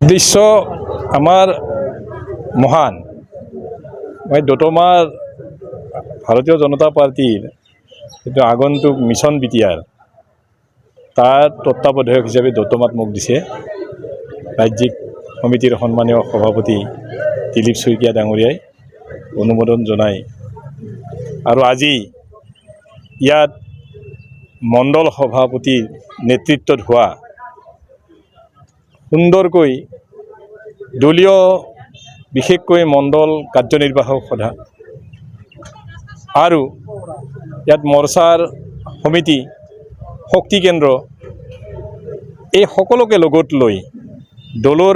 উদ্দেশ্য আমার মহান। মই দতমার ভারতীয় জনতা পার্টির কিন্তু আগন্তুক মিশন বিটিআর তার তত্ত্বাবধায়ক হিসাবে দতমাত মোক দিছে রাজ্যিক সমিতির সম্মানীয় সভাপতি দিলীপ শইকীয়া ডাঙৰীয়াই অনুমোদন জনায়। আৰু আজি ইয়াত মণ্ডল সভাপতিৰ নেতৃত্বত হোৱা সুন্দৰকৈ দলীয় বিশেষকৈ মণ্ডল কাৰ্যনিৰ্বাহক সভা আৰু ইয়াত মৰ্চাৰ সমিতি শক্তি কেন্দ্ৰ এই সকলোকে লগত লৈ দলৰ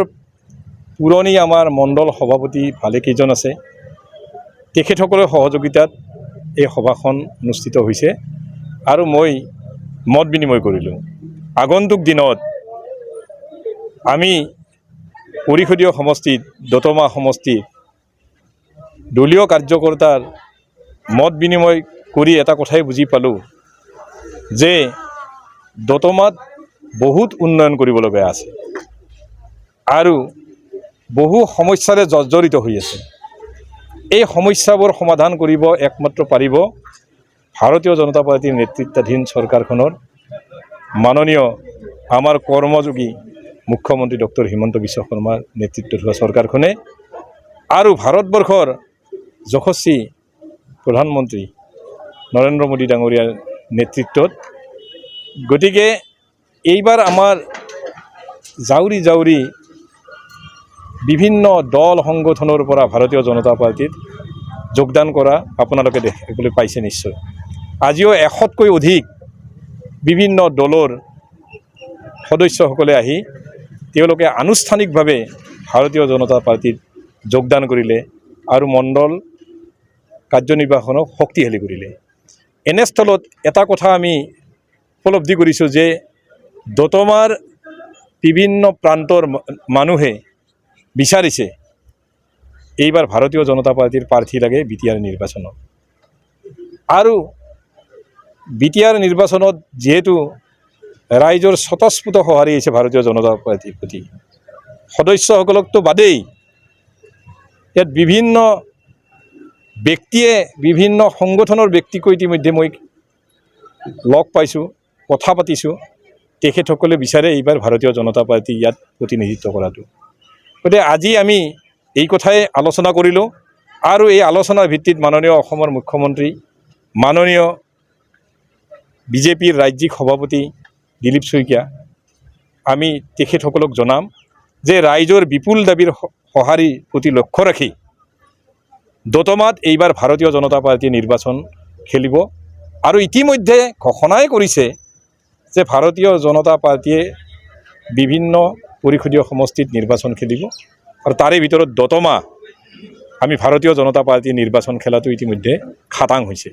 পুৰণি আমাৰ মণ্ডল সভাপতি ভালেকেইজন আছে, তেখেতসকলৰ সহযোগিতাত এই সভাখন অনুষ্ঠিত হৈছে। আৰু মই মত বিনিময় কৰিলোঁ আগন্তুক দিনত আমি পৰিষদীয় সমষ্টিত দতমা সমষ্টিত দলীয় কাৰ্যকৰ্তাৰ মত বিনিময় কৰি এটা কথাই বুজি পালোঁ যে দতমাত বহুত উন্নয়ন কৰিবলগীয়া আছে আৰু বহু সমস্যাৰে জৰ্জৰিত হৈ আছে। এই সমস্যাবোৰ সমাধান কৰিব একমাত্ৰ পাৰিব ভাৰতীয় জনতা পাৰ্টিৰ নেতৃত্বাধীন চৰকাৰখনৰ মাননীয় আমাৰ কৰ্মযোগী মুখ্যমন্ত্ৰী ডক্টৰ হিমন্ত বিশ্ব শৰ্মাৰ নেতৃত্বত হোৱা চৰকাৰখনে আৰু ভাৰতবৰ্ষৰ যশস্বী প্ৰধানমন্ত্ৰী নৰেন্দ্ৰ মোদী ডাঙৰীয়াৰ নেতৃত্বত। গতিকে এইবাৰ আমাৰ জাউৰি জাউৰি বিভিন্ন দল সংগঠনৰ পৰা ভাৰতীয় জনতা পাৰ্টিত যোগদান কৰা আপোনালোকে দেখিবলৈ পাইছে নিশ্চয়। আজিও 100তকৈ অধিক বিভিন্ন দলৰ সদস্যসকলে আহি তেওঁলোকে আনুষ্ঠানিকভাৱে ভাৰতীয় জনতা পাৰ্টিত যোগদান কৰিলে আৰু মণ্ডল কাৰ্যনিৰ্বাহক শক্তিশালী কৰিলে। এনেস্থলত এটা কথা আমি উপলব্ধি কৰিছোঁ যে দতমাৰ বিভিন্ন প্ৰান্তৰ মানুহে বিচাৰিছে এইবাৰ ভাৰতীয় জনতা পাৰ্টিৰ প্ৰাৰ্থী লাগে বিটিআৰ নিৰ্বাচনত। আৰু বিটিআৰ নিৰ্বাচনত যিহেতু ৰাইজৰ স্বতঃস্ফূৰ্ত সঁহাৰি আহিছে ভাৰতীয় জনতা পাৰ্টিৰ প্ৰতি, সদস্যসকলকতো বাদেই ইয়াত বিভিন্ন ব্যক্তিয়ে বিভিন্ন সংগঠনৰ ব্যক্তিকো ইতিমধ্যে মই লগ পাইছোঁ, কথা পাতিছোঁ। তেখেতসকলে বিচাৰে এইবাৰ ভাৰতীয় জনতা পাৰ্টি ইয়াত প্ৰতিনিধিত্ব কৰাটো। গতিকে আজি আমি এই কথাই আলোচনা কৰিলোঁ আৰু এই আলোচনাৰ ভিত্তিত মাননীয় অসমৰ মুখ্যমন্ত্ৰী মাননীয় বিজেপিৰ ৰাজ্যিক সভাপতি দিলীপ শইকীয়া আমি তেখেতসকলক জনাম যে ৰাইজৰ বিপুল দাবীৰ সঁহাৰিৰ প্ৰতি লক্ষ্য ৰাখি দতমাত এইবাৰ ভাৰতীয় জনতা পাৰ্টীয়ে নিৰ্বাচন খেলিব। আৰু ইতিমধ্যে ঘোষণাই কৰিছে যে ভাৰতীয় জনতা পাৰ্টীয়ে বিভিন্ন পৰিষদীয় সমষ্টিত নিৰ্বাচন খেলিব আৰু তাৰে ভিতৰত দতমা আমি ভাৰতীয় জনতা পাৰ্টীৰ নিৰ্বাচন খেলাটো ইতিমধ্যে খাটাং হৈছে।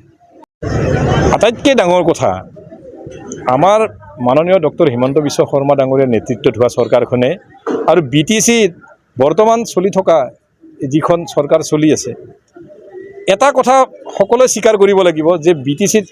আটাইতকৈ ডাঙৰ কথা আমাৰ মাননীয় ডক্টৰ হিমন্ত বিশ্ব শৰ্মা ডাঙৰীয়াৰ নেতৃত্বত হোৱা চৰকাৰখনে আৰু BTCত বৰ্তমান চলি থকা যিখন চৰকাৰ চলি আছে, এটা কথা সকলোৱে স্বীকাৰ কৰিব লাগিব যে BTCত